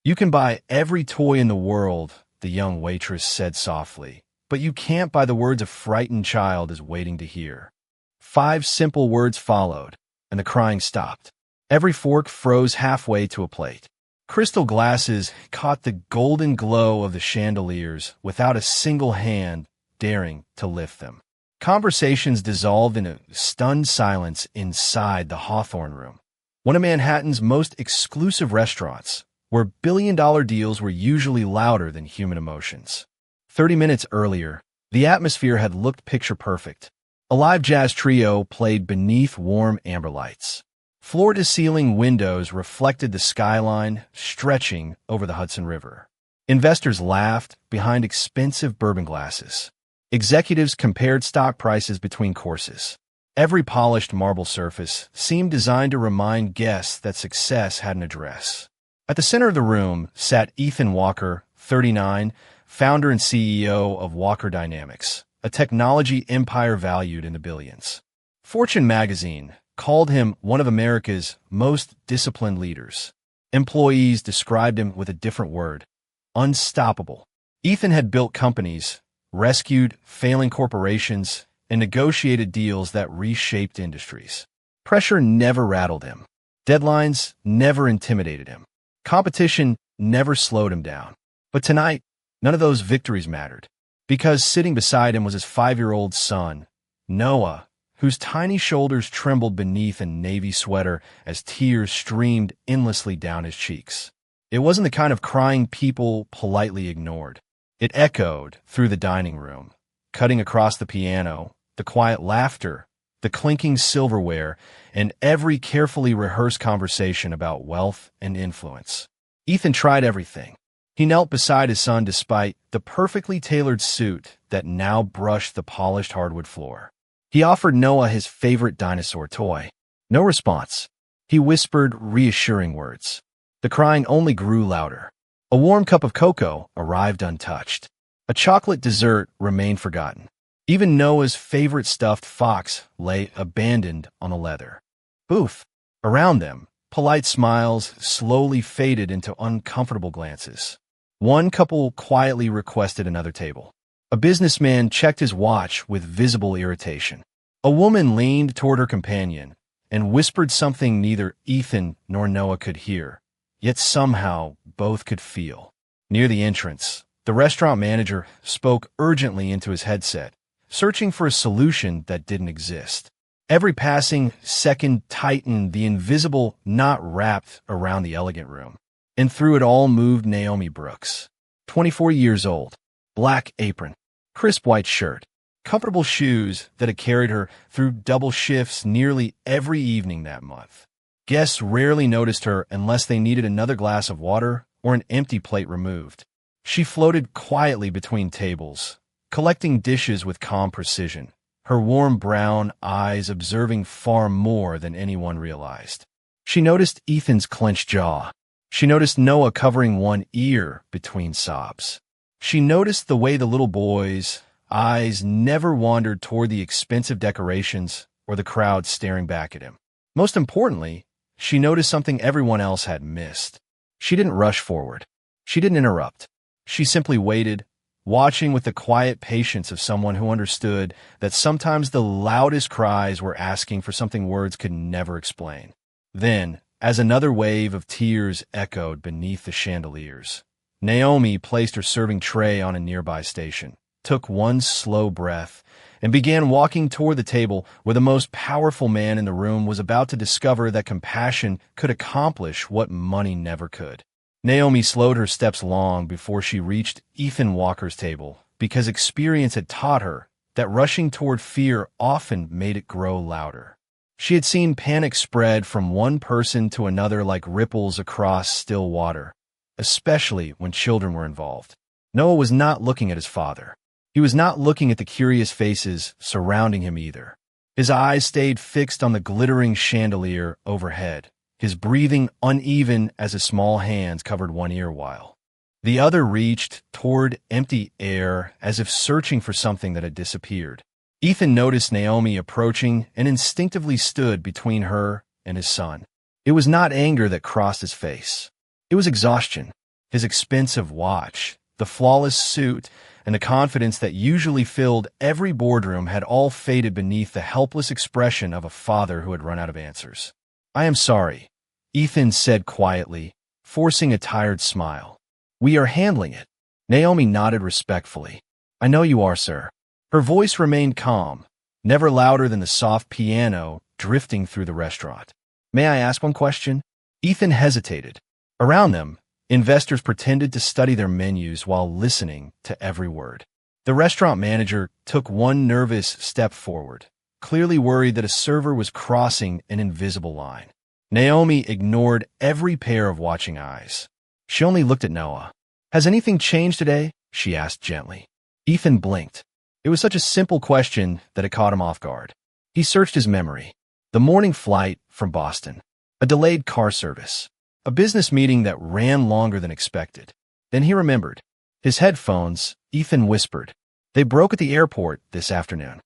You can buy every toy in the world, the young waitress said softly, but you can't buy the words a frightened child is waiting to hear. 5 simple words followed, and the crying stopped. Every fork froze halfway to a plate. Crystal glasses caught the golden glow of the chandeliers without a single hand daring to lift them. Conversations dissolved in a stunned silence inside the Hawthorne Room, one of Manhattan's most exclusive restaurants, where billion-dollar deals were usually louder than human emotions. 30 minutes earlier, the atmosphere had looked picture-perfect. A live jazz trio played beneath warm amber lights. Floor-to-ceiling windows reflected the skyline stretching over the Hudson River. Investors laughed behind expensive bourbon glasses. Executives compared stock prices between courses. Every polished marble surface seemed designed to remind guests that success had an address. At the center of the room sat Ethan Walker, 39, founder and CEO of Walker Dynamics, a technology empire valued in the billions. Fortune magazine called him one of America's most disciplined leaders. Employees described him with a different word: unstoppable. Ethan had built companies, rescued failing corporations, and negotiated deals that reshaped industries. Pressure never rattled him. Deadlines never intimidated him. Competition never slowed him down. But tonight, none of those victories mattered, because sitting beside him was his 5-year-old son, Noah, whose tiny shoulders trembled beneath a navy sweater as tears streamed endlessly down his cheeks. It wasn't the kind of crying people politely ignored. It echoed through the dining room, cutting across the piano, the quiet laughter, the clinking silverware, and every carefully rehearsed conversation about wealth and influence. Ethan tried everything. He knelt beside his son despite the perfectly tailored suit that now brushed the polished hardwood floor. He offered Noah his favorite dinosaur toy. No response. He whispered reassuring words. The crying only grew louder. A warm cup of cocoa arrived untouched. A chocolate dessert remained forgotten. Even Noah's favorite stuffed fox lay abandoned on the leather booth. Around them, polite smiles slowly faded into uncomfortable glances. One couple quietly requested another table. A businessman checked his watch with visible irritation. A woman leaned toward her companion and whispered something neither Ethan nor Noah could hear, yet somehow both could feel. Near the entrance, the restaurant manager spoke urgently into his headset, searching for a solution that didn't exist. Every passing second tightened the invisible knot wrapped around the elegant room. And through it all moved Naomi Brooks, 24 years old, black apron, crisp white shirt, comfortable shoes that had carried her through double shifts nearly every evening that month. Guests rarely noticed her unless they needed another glass of water or an empty plate removed. She floated quietly between tables, collecting dishes with calm precision, her warm brown eyes observing far more than anyone realized. She noticed Ethan's clenched jaw. She noticed Noah covering one ear between sobs. She noticed the way the little boy's eyes never wandered toward the expensive decorations or the crowd staring back at him. Most importantly, she noticed something everyone else had missed. She didn't rush forward. She didn't interrupt. She simply waited, watching with the quiet patience of someone who understood that sometimes the loudest cries were asking for something words could never explain. Then, as another wave of tears echoed beneath the chandeliers, Naomi placed her serving tray on a nearby station, took one slow breath, and began walking toward the table where the most powerful man in the room was about to discover that compassion could accomplish what money never could. Naomi slowed her steps long before she reached Ethan Walker's table, because experience had taught her that rushing toward fear often made it grow louder. She had seen panic spread from one person to another like ripples across still water, especially when children were involved. Noah was not looking at his father. He was not looking at the curious faces surrounding him either. His eyes stayed fixed on the glittering chandelier overhead, his breathing uneven as his small hands covered one ear while the other reached toward empty air as if searching for something that had disappeared. Ethan noticed Naomi approaching and instinctively stood between her and his son. It was not anger that crossed his face. It was exhaustion. His expensive watch, the flawless suit, and the confidence that usually filled every boardroom had all faded beneath the helpless expression of a father who had run out of answers. "I am sorry," Ethan said quietly, forcing a tired smile. "We are handling it." Naomi nodded respectfully. "I know you are, sir." Her voice remained calm, never louder than the soft piano drifting through the restaurant. "May I ask one question?" Ethan hesitated. Around them, investors pretended to study their menus while listening to every word. The restaurant manager took one nervous step forward, clearly worried that a server was crossing an invisible line. Naomi ignored every pair of watching eyes. She only looked at Noah. "Has anything changed today?" she asked gently. Ethan blinked. It was such a simple question that it caught him off guard. He searched his memory. The morning flight from Boston. A delayed car service. A business meeting that ran longer than expected. Then he remembered. His headphones, Ethan whispered. "They broke at the airport this afternoon."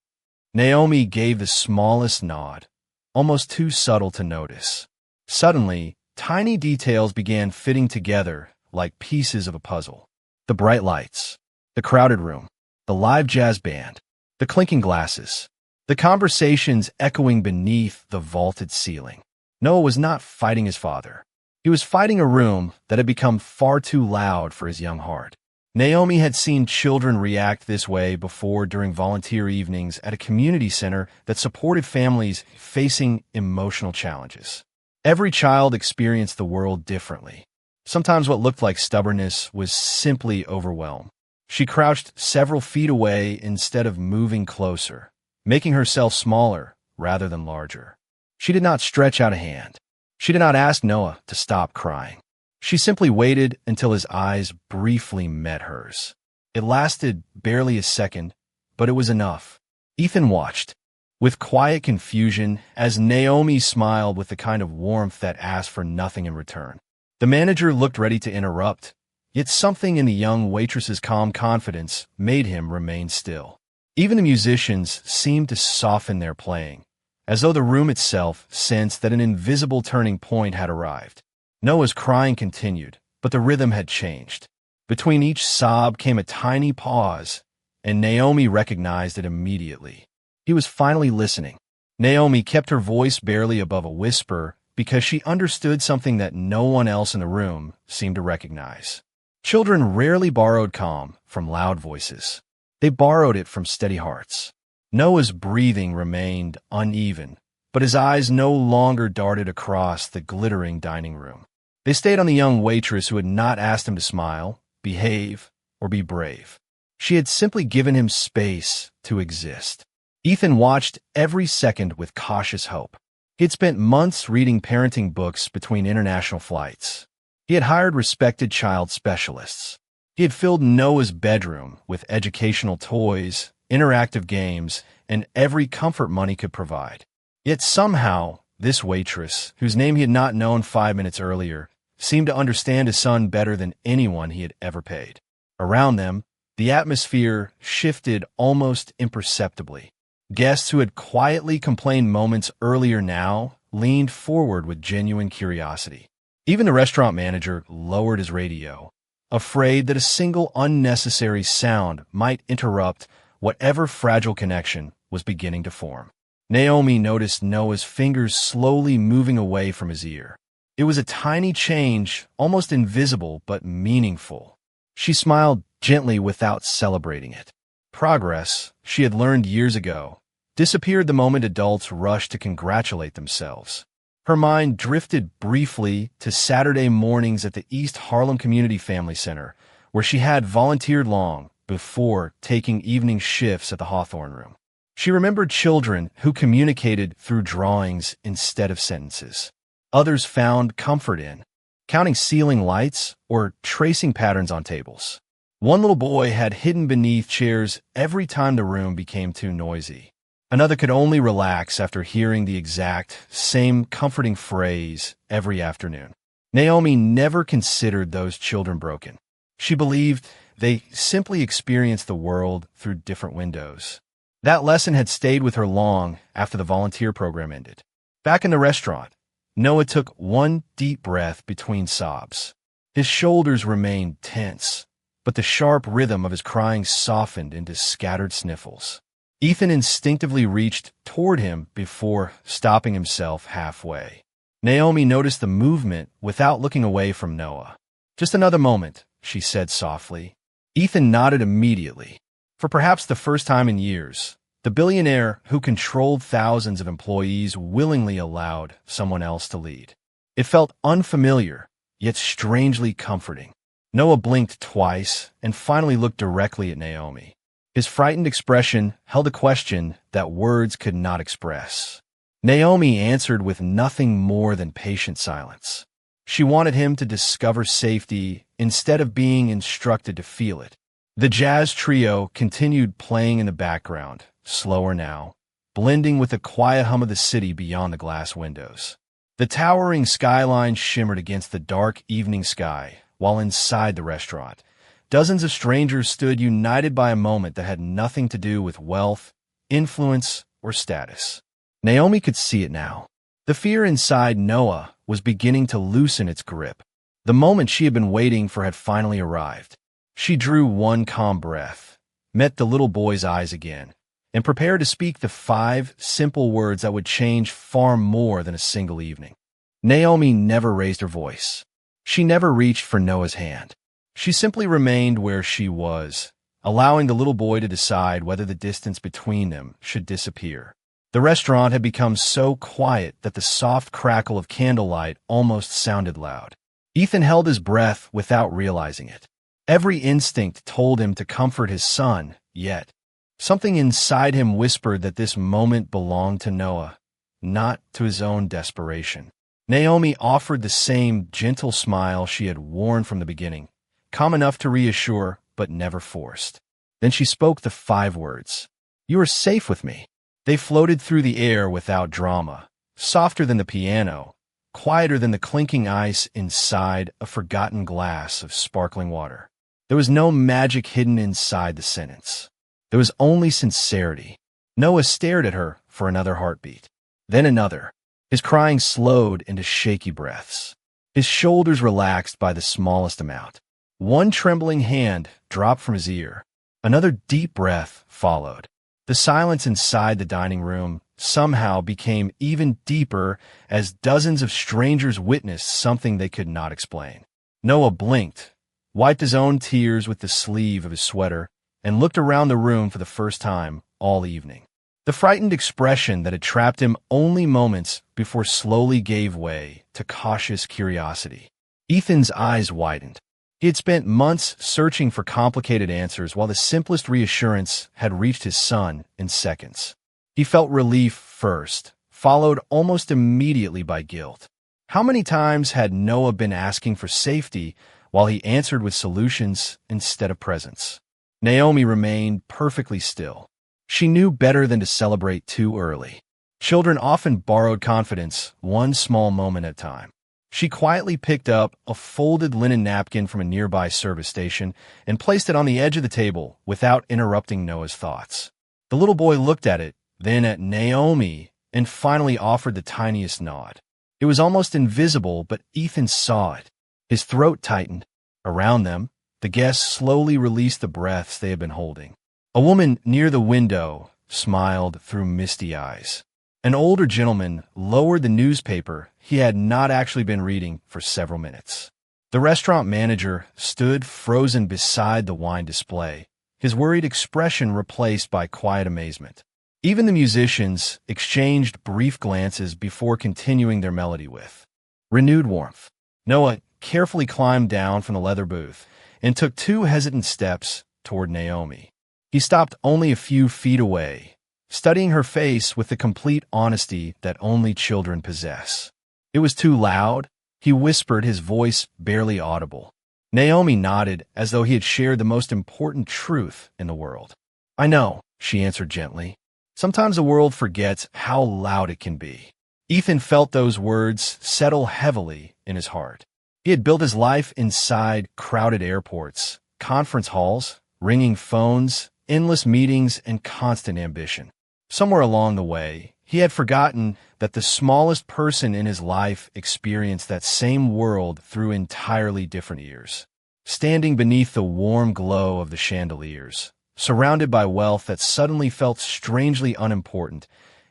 Naomi gave the smallest nod, almost too subtle to notice. Suddenly, tiny details began fitting together like pieces of a puzzle. The bright lights, the crowded room, the live jazz band, the clinking glasses, the conversations echoing beneath the vaulted ceiling. Noah was not fighting his father. He was fighting a room that had become far too loud for his young heart. Naomi had seen children react this way before during volunteer evenings at a community center that supported families facing emotional challenges. Every child experienced the world differently. Sometimes what looked like stubbornness was simply overwhelm. She crouched several feet away instead of moving closer, making herself smaller rather than larger. She did not stretch out a hand. She did not ask Noah to stop crying. She simply waited until his eyes briefly met hers. It lasted barely a second, but it was enough. Ethan watched, with quiet confusion, as Naomi smiled with the kind of warmth that asked for nothing in return. The manager looked ready to interrupt, yet something in the young waitress's calm confidence made him remain still. Even the musicians seemed to soften their playing, as though the room itself sensed that an invisible turning point had arrived. Noah's crying continued, but the rhythm had changed. Between each sob came a tiny pause, and Naomi recognized it immediately. He was finally listening. Naomi kept her voice barely above a whisper because she understood something that no one else in the room seemed to recognize. Children rarely borrowed calm from loud voices. They borrowed it from steady hearts. Noah's breathing remained uneven, but his eyes no longer darted across the glittering dining room. They stayed on the young waitress who had not asked him to smile, behave, or be brave. She had simply given him space to exist. Ethan watched every second with cautious hope. He had spent months reading parenting books between international flights. He had hired respected child specialists. He had filled Noah's bedroom with educational toys, interactive games, and every comfort money could provide. Yet somehow, this waitress, whose name he had not known 5 minutes earlier, seemed to understand his son better than anyone he had ever paid. Around them, the atmosphere shifted almost imperceptibly. Guests who had quietly complained moments earlier now leaned forward with genuine curiosity. Even the restaurant manager lowered his radio, afraid that a single unnecessary sound might interrupt whatever fragile connection was beginning to form. Naomi noticed Noah's fingers slowly moving away from his ear. It was a tiny change, almost invisible but meaningful. She smiled gently without celebrating it. Progress, she had learned years ago, disappeared the moment adults rushed to congratulate themselves. Her mind drifted briefly to Saturday mornings at the East Harlem Community Family Center, where she had volunteered long before taking evening shifts at the Hawthorne Room. She remembered children who communicated through drawings instead of sentences. Others found comfort in counting ceiling lights or tracing patterns on tables. One little boy had hidden beneath chairs every time the room became too noisy. Another could only relax after hearing the exact same comforting phrase every afternoon. Naomi never considered those children broken. She believed they simply experienced the world through different windows. That lesson had stayed with her long after the volunteer program ended. Back in the restaurant, Noah took one deep breath between sobs. His shoulders remained tense, but the sharp rhythm of his crying softened into scattered sniffles. Ethan instinctively reached toward him before stopping himself halfway. Naomi noticed the movement without looking away from Noah. "Just another moment," she said softly. Ethan nodded immediately. For perhaps the first time in years, the billionaire who controlled thousands of employees willingly allowed someone else to lead. It felt unfamiliar, yet strangely comforting. Noah blinked twice and finally looked directly at Naomi. His frightened expression held a question that words could not express. Naomi answered with nothing more than patient silence. She wanted him to discover safety instead of being instructed to feel it. The jazz trio continued playing in the background, slower now, blending with the quiet hum of the city beyond the glass windows. The towering skyline shimmered against the dark evening sky, while inside the restaurant, dozens of strangers stood united by a moment that had nothing to do with wealth, influence, or status. Naomi could see it now. The fear inside Noah was beginning to loosen its grip. The moment she had been waiting for had finally arrived. She drew one calm breath, met the little boy's eyes again, and prepared to speak the 5 simple words that would change far more than a single evening. Naomi never raised her voice. She never reached for Noah's hand. She simply remained where she was, allowing the little boy to decide whether the distance between them should disappear. The restaurant had become so quiet that the soft crackle of candlelight almost sounded loud. Ethan held his breath without realizing it. Every instinct told him to comfort his son, yet something inside him whispered that this moment belonged to Noah, not to his own desperation. Naomi offered the same gentle smile she had worn from the beginning, calm enough to reassure, but never forced. Then she spoke the 5 words. "You are safe with me." They floated through the air without drama, softer than the piano, quieter than the clinking ice inside a forgotten glass of sparkling water. There was no magic hidden inside the sentence. There was only sincerity. Noah stared at her for another heartbeat, then another. His crying slowed into shaky breaths. His shoulders relaxed by the smallest amount. One trembling hand dropped from his ear. Another deep breath followed. The silence inside the dining room somehow became even deeper as dozens of strangers witnessed something they could not explain. Noah blinked, wiped his own tears with the sleeve of his sweater, and looked around the room for the first time all evening. The frightened expression that had trapped him only moments before slowly gave way to cautious curiosity. Ethan's eyes widened. He had spent months searching for complicated answers while the simplest reassurance had reached his son in seconds. He felt relief first, followed almost immediately by guilt. How many times had Noah been asking for safety while he answered with solutions instead of presence? Naomi remained perfectly still. She knew better than to celebrate too early. Children often borrowed confidence one small moment at a time. She quietly picked up a folded linen napkin from a nearby service station and placed it on the edge of the table without interrupting Noah's thoughts. The little boy looked at it, then at Naomi, and finally offered the tiniest nod. It was almost invisible, but Ethan saw it. His throat tightened. Around them, the guests slowly released the breaths they had been holding. A woman near the window smiled through misty eyes. An older gentleman lowered the newspaper he had not actually been reading for several minutes. The restaurant manager stood frozen beside the wine display, his worried expression replaced by quiet amazement. Even the musicians exchanged brief glances before continuing their melody with renewed warmth. Noah carefully climbed down from the leather booth and took 2 hesitant steps toward Naomi. He stopped only a few feet away, studying her face with the complete honesty that only children possess. It was too loud, he whispered, his voice barely audible. Naomi nodded as though he had shared the most important truth in the world. "I know," she answered gently. "Sometimes the world forgets how loud it can be." Ethan felt those words settle heavily in his heart. He had built his life inside crowded airports, conference halls, ringing phones, endless meetings, and constant ambition. Somewhere along the way, He had forgotten that the smallest person in his life experienced that same world through entirely different ears. Standing beneath the warm glow of the chandeliers, surrounded by wealth that suddenly felt strangely unimportant,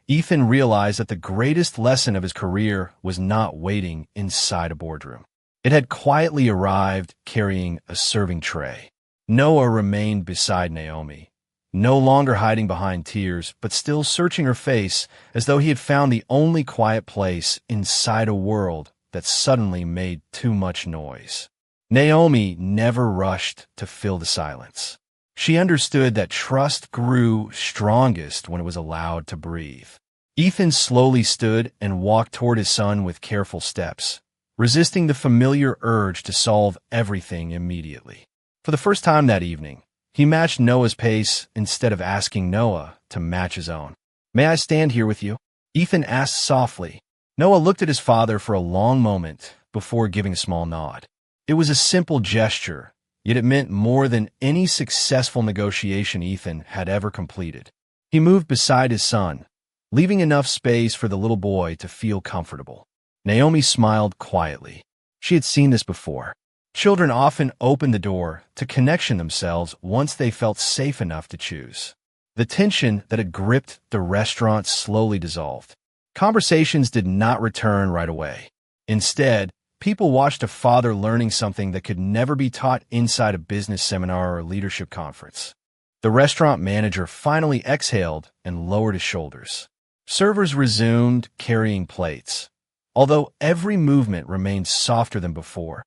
Ethan realized that the greatest lesson of his career was not waiting inside a boardroom. It had quietly arrived carrying a serving tray. Noah remained beside Naomi, no longer hiding behind tears, but still searching her face as though he had found the only quiet place inside a world that suddenly made too much noise. Naomi never rushed to fill the silence. She understood that trust grew strongest when it was allowed to breathe. Ethan slowly stood and walked toward his son with careful steps, resisting the familiar urge to solve everything immediately. For the first time that evening, he matched Noah's pace instead of asking Noah to match his own. "May I stand here with you?" Ethan asked softly. Noah looked at his father for a long moment before giving a small nod. It was a simple gesture, yet it meant more than any successful negotiation Ethan had ever completed. He moved beside his son, leaving enough space for the little boy to feel comfortable. Naomi smiled quietly. She had seen this before. Children often opened the door to connection themselves once they felt safe enough to choose. The tension that had gripped the restaurant slowly dissolved. Conversations did not return right away. Instead, people watched a father learning something that could never be taught inside a business seminar or leadership conference. The restaurant manager finally exhaled and lowered his shoulders. Servers resumed carrying plates, although every movement remained softer than before,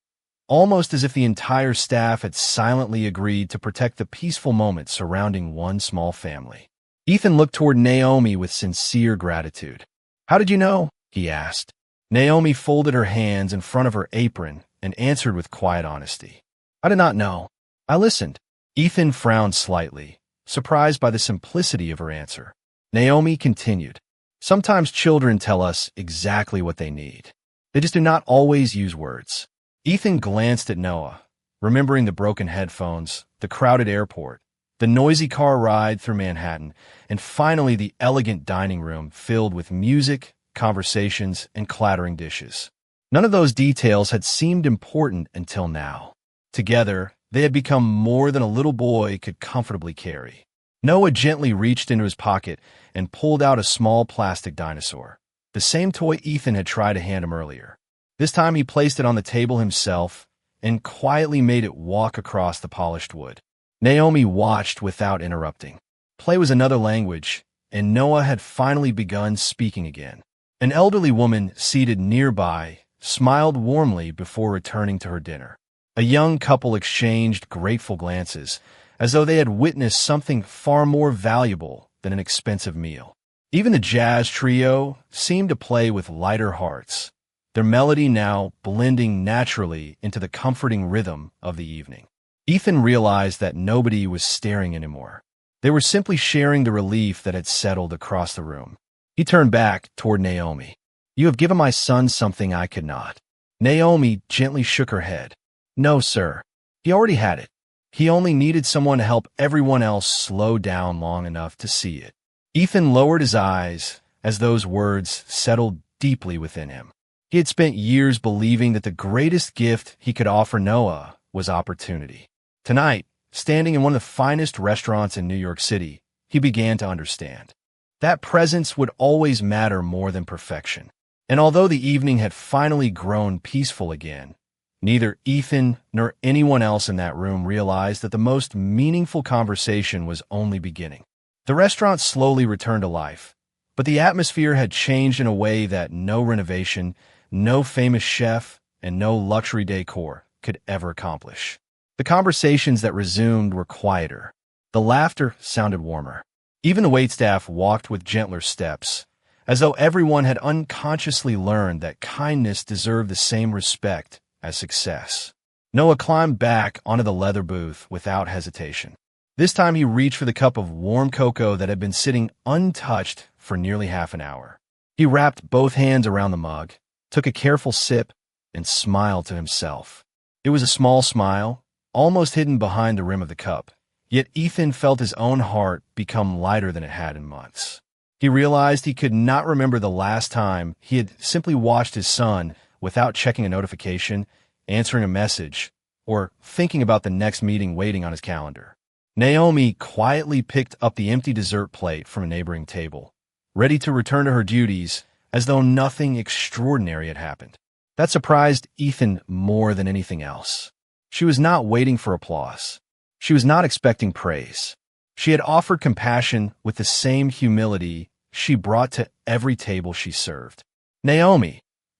almost as if the entire staff had silently agreed to protect the peaceful moment surrounding one small family. Ethan looked toward Naomi with sincere gratitude. "How did you know?" he asked. Naomi folded her hands in front of her apron and answered with quiet honesty. "I did not know. I listened." Ethan frowned slightly, surprised by the simplicity of her answer. Naomi continued, "Sometimes children tell us exactly what they need. They just do not always use words." Ethan glanced at Noah, remembering the broken headphones, the crowded airport, the noisy car ride through Manhattan, and finally the elegant dining room filled with music, conversations, and clattering dishes. None of those details had seemed important until now. Together, they had become more than a little boy could comfortably carry. Noah gently reached into his pocket and pulled out a small plastic dinosaur, the same toy Ethan had tried to hand him earlier. This time he placed it on the table himself and quietly made it walk across the polished wood. Naomi watched without interrupting. Play was another language, and Noah had finally begun speaking again. An elderly woman seated nearby smiled warmly before returning to her dinner. A young couple exchanged grateful glances, as though they had witnessed something far more valuable than an expensive meal. Even the jazz trio seemed to play with lighter hearts, their melody now blending naturally into the comforting rhythm of the evening. Ethan realized that nobody was staring anymore. They were simply sharing the relief that had settled across the room. He turned back toward Naomi. "You have given my son something I could not." Naomi gently shook her head. "No, sir. He already had it. He only needed someone to help everyone else slow down long enough to see it." Ethan lowered his eyes as those words settled deeply within him. He had spent years believing that the greatest gift he could offer Noah was opportunity. Tonight, standing in one of the finest restaurants in New York City, he began to understand. That presence would always matter more than perfection. And although the evening had finally grown peaceful again, neither Ethan nor anyone else in that room realized that the most meaningful conversation was only beginning. The restaurant slowly returned to life, but the atmosphere had changed in a way that no renovation, no famous chef, and no luxury decor could ever accomplish. The conversations that resumed were quieter. The laughter sounded warmer. Even the waitstaff walked with gentler steps, as though everyone had unconsciously learned that kindness deserved the same respect as success. Noah climbed back onto the leather booth without hesitation. This time he reached for the cup of warm cocoa that had been sitting untouched for nearly half an hour. He wrapped both hands around the mug, took a careful sip, and smiled to himself. It was a small smile, almost hidden behind the rim of the cup, yet Ethan felt his own heart become lighter than it had in months. He realized he could not remember the last time he had simply watched his son without checking a notification, answering a message, or thinking about the next meeting waiting on his calendar. Naomi quietly picked up the empty dessert plate from a neighboring table, ready to return to her duties as though nothing extraordinary had happened. That surprised Ethan more than anything else. She was not waiting for applause. She was not expecting praise. She had offered compassion with the same humility she brought to every table she served. "Naomi,"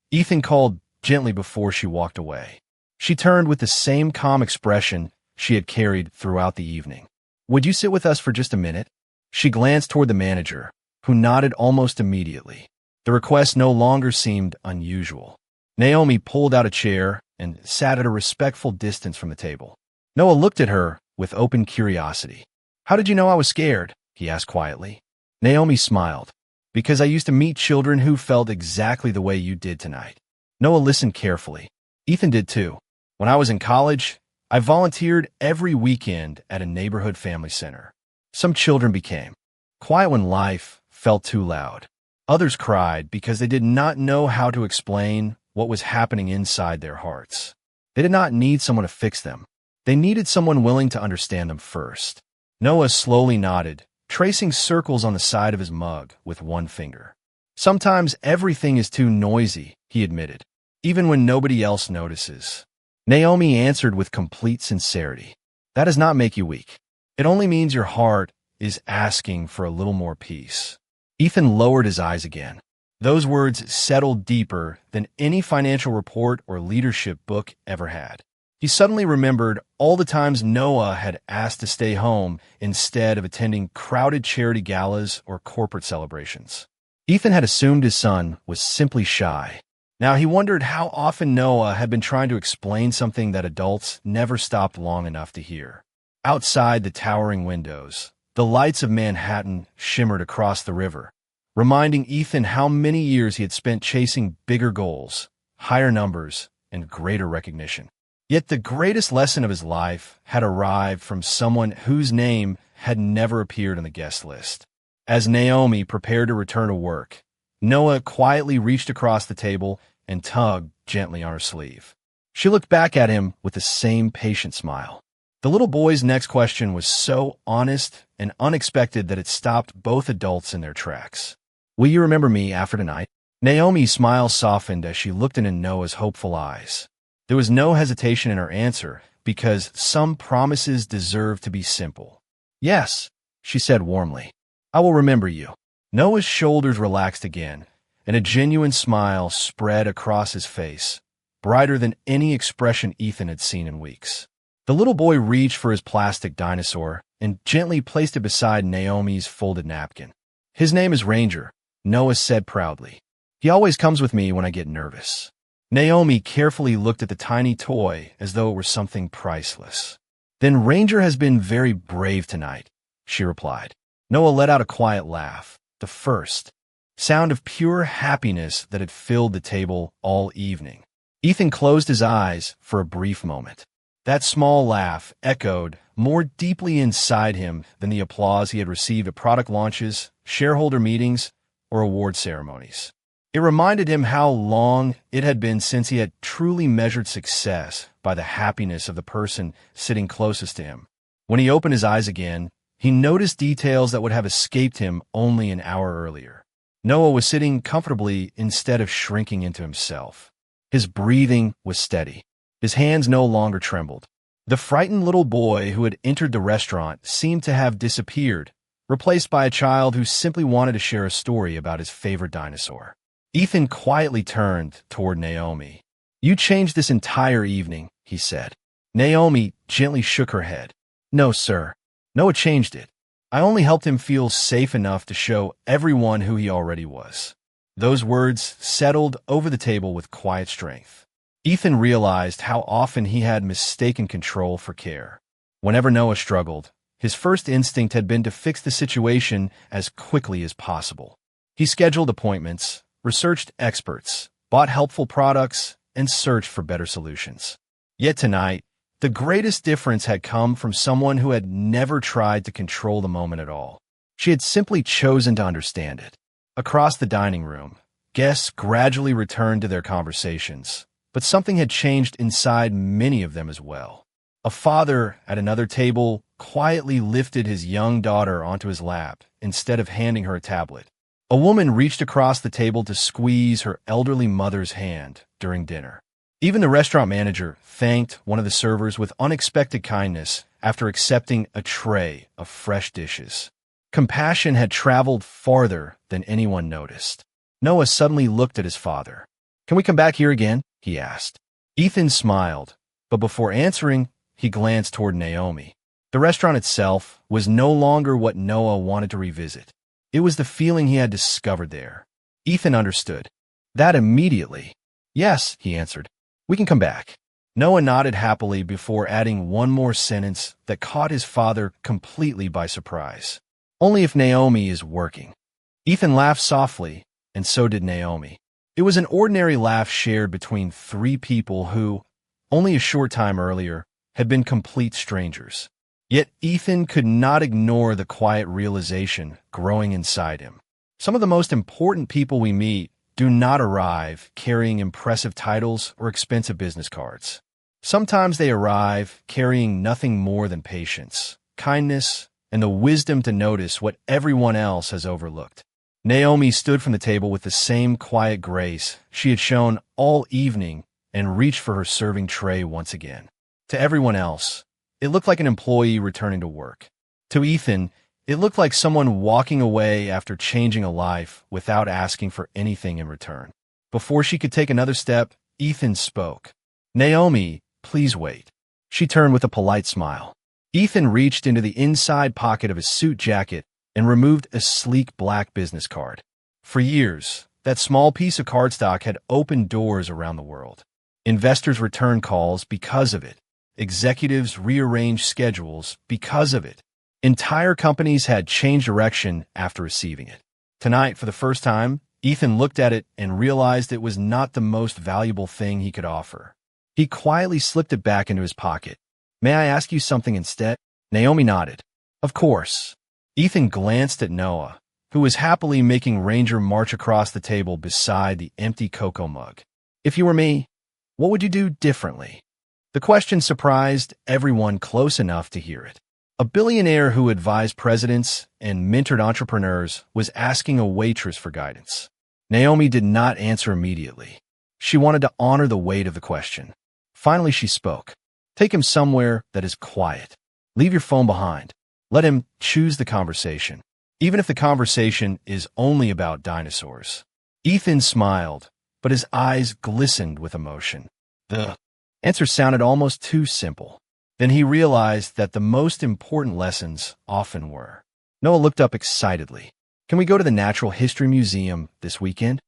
Ethan called gently before she walked away. She turned with the same calm expression she had carried throughout the evening. "Would you sit with us for just a minute?" She glanced toward the manager, who nodded almost immediately. The request no longer seemed unusual. Naomi pulled out a chair and sat at a respectful distance from the table. Noah looked at her with open curiosity. "How did you know I was scared?" he asked quietly. Naomi smiled. "Because I used to meet children who felt exactly the way you did tonight." Noah listened carefully. Ethan did too. "When I was in college, I volunteered every weekend at a neighborhood family center. Some children became quiet when life felt too loud. Others cried because they did not know how to explain what was happening inside their hearts. They did not need someone to fix them. They needed someone willing to understand them first." Noah slowly nodded, tracing circles on the side of his mug with one finger. "Sometimes everything is too noisy," he admitted, "even when nobody else notices." Naomi answered with complete sincerity. "That does not make you weak. It only means your heart is asking for a little more peace." Ethan lowered his eyes again. Those words settled deeper than any financial report or leadership book ever had. He suddenly remembered all the times Noah had asked to stay home instead of attending crowded charity galas or corporate celebrations. Ethan had assumed his son was simply shy. Now he wondered how often Noah had been trying to explain something that adults never stopped long enough to hear. Outside the towering windows, the lights of Manhattan shimmered across the river, reminding Ethan how many years he had spent chasing bigger goals, higher numbers, and greater recognition. Yet the greatest lesson of his life had arrived from someone whose name had never appeared on the guest list. As Naomi prepared to return to work, Noah quietly reached across the table and tugged gently on her sleeve. She looked back at him with the same patient smile. The little boy's next question was so honest and unexpected that it stopped both adults in their tracks. "Will you remember me after tonight?" Naomi's smile softened as she looked into Noah's hopeful eyes. There was no hesitation in her answer, because some promises deserve to be simple. "Yes," she said warmly. "I will remember you." Noah's shoulders relaxed again, and a genuine smile spread across his face, brighter than any expression Ethan had seen in weeks. The little boy reached for his plastic dinosaur and gently placed it beside Naomi's folded napkin. "His name is Ranger," Noah said proudly. "He always comes with me when I get nervous." Naomi carefully looked at the tiny toy as though it were something priceless. "Then Ranger has been very brave tonight," she replied. Noah let out a quiet laugh, the first sound of pure happiness that had filled the table all evening. Ethan closed his eyes for a brief moment. That small laugh echoed more deeply inside him than the applause he had received at product launches, shareholder meetings, or award ceremonies. It reminded him how long it had been since he had truly measured success by the happiness of the person sitting closest to him. When he opened his eyes again, he noticed details that would have escaped him only an hour earlier. Noah was sitting comfortably instead of shrinking into himself. His breathing was steady. His hands no longer trembled. The frightened little boy who had entered the restaurant seemed to have disappeared, replaced by a child who simply wanted to share a story about his favorite dinosaur. Ethan quietly turned toward Naomi. "You changed this entire evening," he said. Naomi gently shook her head. "No, sir. Noah changed it. I only helped him feel safe enough to show everyone who he already was." Those words settled over the table with quiet strength. Ethan realized how often he had mistaken control for care. Whenever Noah struggled, his first instinct had been to fix the situation as quickly as possible. He scheduled appointments, researched experts, bought helpful products, and searched for better solutions. Yet tonight, the greatest difference had come from someone who had never tried to control the moment at all. She had simply chosen to understand it. Across the dining room, guests gradually returned to their conversations, but something had changed inside many of them as well. A father at another table quietly lifted his young daughter onto his lap instead of handing her a tablet. A woman reached across the table to squeeze her elderly mother's hand during dinner. Even the restaurant manager thanked one of the servers with unexpected kindness after accepting a tray of fresh dishes. Compassion had traveled farther than anyone noticed. Noah suddenly looked at his father. "Can we come back here again?" he asked. Ethan smiled, but before answering, he glanced toward Naomi. The restaurant itself was no longer what Noah wanted to revisit. It was the feeling he had discovered there. Ethan understood that immediately. "Yes," he answered. "We can come back." Noah nodded happily before adding one more sentence that caught his father completely by surprise. "Only if Naomi is working." Ethan laughed softly, and so did Naomi. It was an ordinary laugh shared between three people who, only a short time earlier, had been complete strangers. Yet Ethan could not ignore the quiet realization growing inside him. Some of the most important people we meet do not arrive carrying impressive titles or expensive business cards. Sometimes they arrive carrying nothing more than patience, kindness, and the wisdom to notice what everyone else has overlooked. Naomi stood from the table with the same quiet grace she had shown all evening and reached for her serving tray once again. To everyone else, it looked like an employee returning to work. To Ethan, it looked like someone walking away after changing a life without asking for anything in return. Before she could take another step, Ethan spoke. "Naomi, please wait." She turned with a polite smile. Ethan reached into the inside pocket of his suit jacket and removed a sleek black business card. For years, that small piece of cardstock had opened doors around the world. Investors returned calls because of it. Executives rearranged schedules because of it. Entire companies had changed direction after receiving it. Tonight, for the first time, Ethan looked at it and realized it was not the most valuable thing he could offer. He quietly slipped it back into his pocket. "May I ask you something instead?" Naomi nodded. "Of course." Ethan glanced at Noah, who was happily making Ranger march across the table beside the empty cocoa mug. "If you were me, what would you do differently?" The question surprised everyone close enough to hear it. A billionaire who advised presidents and mentored entrepreneurs was asking a waitress for guidance. Naomi did not answer immediately. She wanted to honor the weight of the question. Finally, she spoke. "Take him somewhere that is quiet. Leave your phone behind. Let him choose the conversation, even if the conversation is only about dinosaurs." Ethan smiled, but his eyes glistened with emotion. The answer sounded almost too simple. Then he realized that the most important lessons often were. Noah looked up excitedly. "Can we go to the Natural History Museum this weekend?"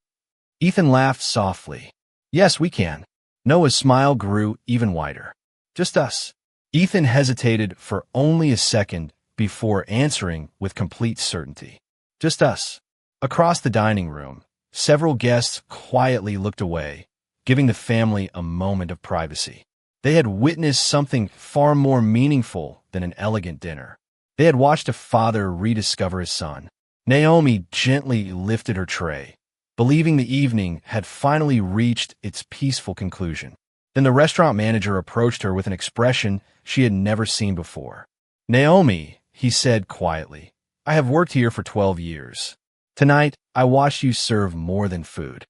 Ethan laughed softly. "Yes, we can." Noah's smile grew even wider. "Just us." Ethan hesitated for only a second before answering with complete certainty. "Just us." Across the dining room, several guests quietly looked away, giving the family a moment of privacy. They had witnessed something far more meaningful than an elegant dinner. They had watched a father rediscover his son. Naomi gently lifted her tray, believing the evening had finally reached its peaceful conclusion. Then the restaurant manager approached her with an expression she had never seen before. "Naomi," he said quietly, "I have worked here for 12 years. Tonight, I watched you serve more than food."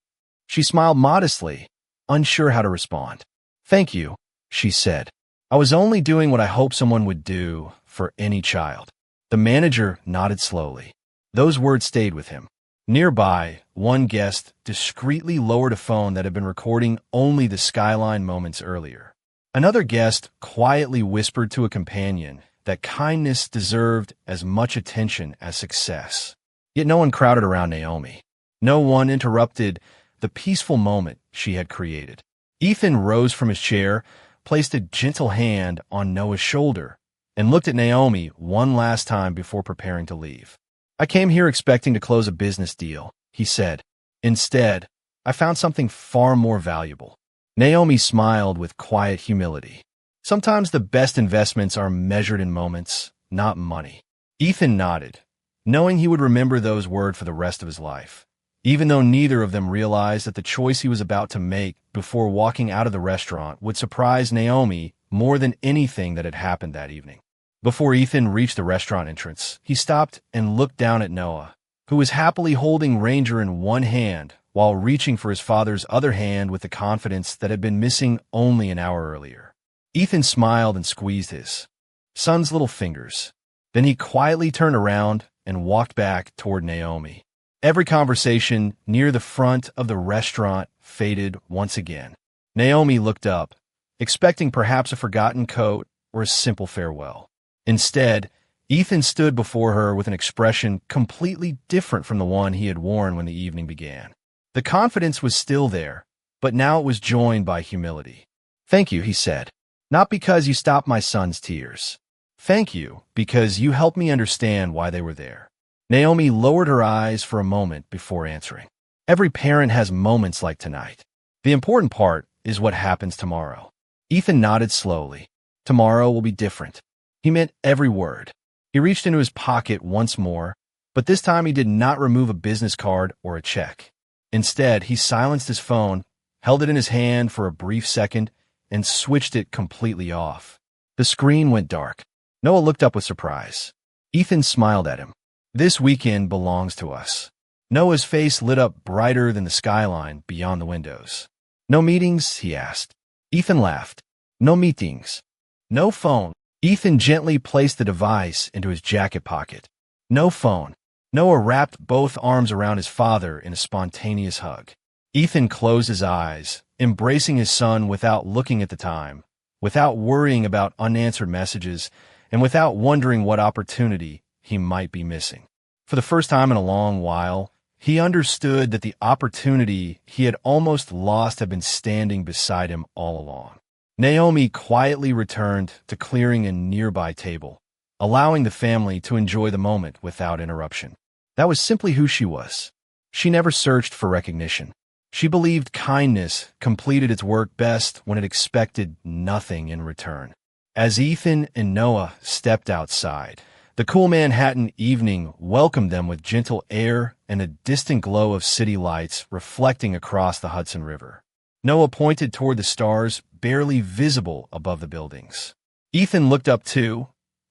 She smiled modestly, unsure how to respond. "Thank you," she said. "I was only doing what I hoped someone would do for any child." The manager nodded slowly. Those words stayed with him. Nearby, one guest discreetly lowered a phone that had been recording only the skyline moments earlier. Another guest quietly whispered to a companion that kindness deserved as much attention as success. Yet no one crowded around Naomi. No one interrupted the peaceful moment she had created. Ethan rose from his chair, placed a gentle hand on Noah's shoulder, and looked at Naomi one last time before preparing to leave. "I came here expecting to close a business deal," he said. "Instead, I found something far more valuable." Naomi smiled with quiet humility. "Sometimes the best investments are measured in moments, not money." Ethan nodded, knowing he would remember those words for the rest of his life, even though neither of them realized that the choice he was about to make before walking out of the restaurant would surprise Naomi more than anything that had happened that evening. Before Ethan reached the restaurant entrance, he stopped and looked down at Noah, who was happily holding Ranger in one hand while reaching for his father's other hand with the confidence that had been missing only an hour earlier. Ethan smiled and squeezed his son's little fingers. Then he quietly turned around and walked back toward Naomi. Every conversation near the front of the restaurant faded once again. Naomi looked up, expecting perhaps a forgotten coat or a simple farewell. Instead, Ethan stood before her with an expression completely different from the one he had worn when the evening began. The confidence was still there, but now it was joined by humility. "Thank you," he said. "Not because you stopped my son's tears. Thank you because you helped me understand why they were there." Naomi lowered her eyes for a moment before answering. "Every parent has moments like tonight. The important part is what happens tomorrow." Ethan nodded slowly. Tomorrow will be different. He meant every word. He reached into his pocket once more, but this time he did not remove a business card or a check. Instead, he silenced his phone, held it in his hand for a brief second, and switched it completely off. The screen went dark. Noah looked up with surprise. Ethan smiled at him. "This weekend belongs to us." Noah's face lit up brighter than the skyline beyond the windows. "No meetings?" he asked. Ethan laughed. "No meetings. No phone." Ethan gently placed the device into his jacket pocket. "No phone." Noah wrapped both arms around his father in a spontaneous hug. Ethan closed his eyes, embracing his son without looking at the time, without worrying about unanswered messages, and without wondering what opportunity he might be missing. For the first time in a long while, he understood that the opportunity he had almost lost had been standing beside him all along. Naomi quietly returned to clearing a nearby table, allowing the family to enjoy the moment without interruption. That was simply who she was. She never searched for recognition. She believed kindness completed its work best when it expected nothing in return. As Ethan and Noah stepped outside, the cool Manhattan evening welcomed them with gentle air and a distant glow of city lights reflecting across the Hudson River. Noah pointed toward the stars barely visible above the buildings. Ethan looked up too,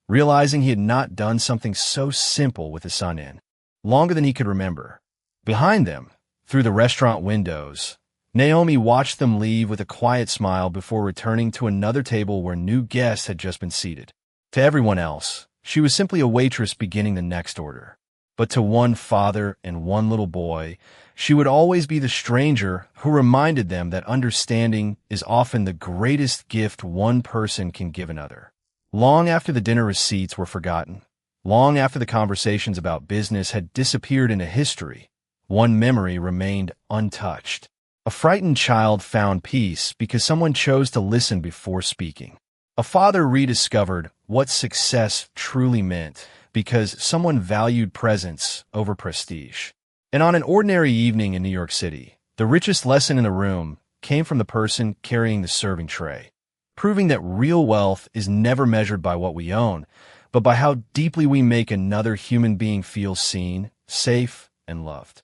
realizing he had not done something so simple with his son in longer than he could remember. Behind them, through the restaurant windows, Naomi watched them leave with a quiet smile before returning to another table where new guests had just been seated. To everyone else, she was simply a waitress beginning the next order. But to one father and one little boy, she would always be the stranger who reminded them that understanding is often the greatest gift one person can give another. Long after the dinner receipts were forgotten, long after the conversations about business had disappeared into history, one memory remained untouched. A frightened child found peace because someone chose to listen before speaking. A father rediscovered what success truly meant because someone valued presence over prestige. And on an ordinary evening in New York City, the richest lesson in the room came from the person carrying the serving tray, proving that real wealth is never measured by what we own, but by how deeply we make another human being feel seen, safe, and loved.